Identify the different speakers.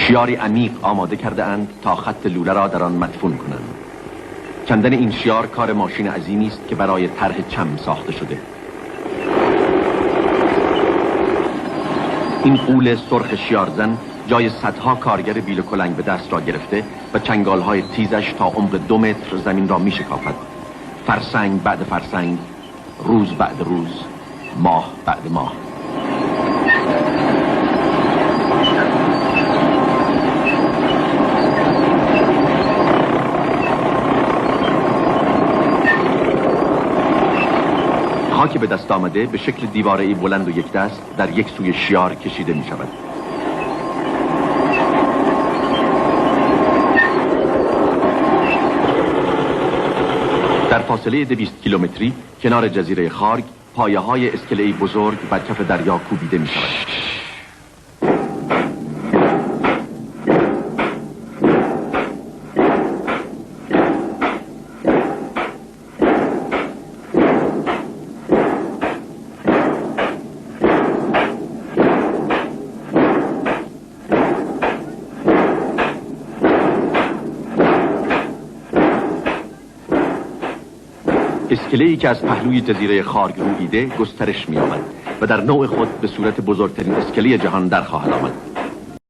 Speaker 1: شیاری عمیق آماده کرده اند تا خط لوله را در آن مدفون کنند. کندن این شیار کار ماشین عظیمی است که برای طرح چم ساخته شده. این غول سرخ شیارزن جای صدها کارگر بیل و کلنگ به دست را گرفته و چنگالهای تیزش تا عمق 2 متر زمین را می شکافد. فرسنگ بعد فرسنگ، روز بعد روز، ماه بعد ماه. خاک به دست آمده به شکل دیواره‌ای بلند و یک دست در یک سوی شیار کشیده می شود. در فاصله 200 کیلومتری کنار جزیره خارگ پایه‌های اسکله‌ای بزرگ بر کف دریا کوبیده می شود. اسکله‌ای که از پهلوی جزیره خارگ رویده گسترش می‌یابد و در نوع خود به صورت بزرگترین اسکله جهان در خواهد آمد.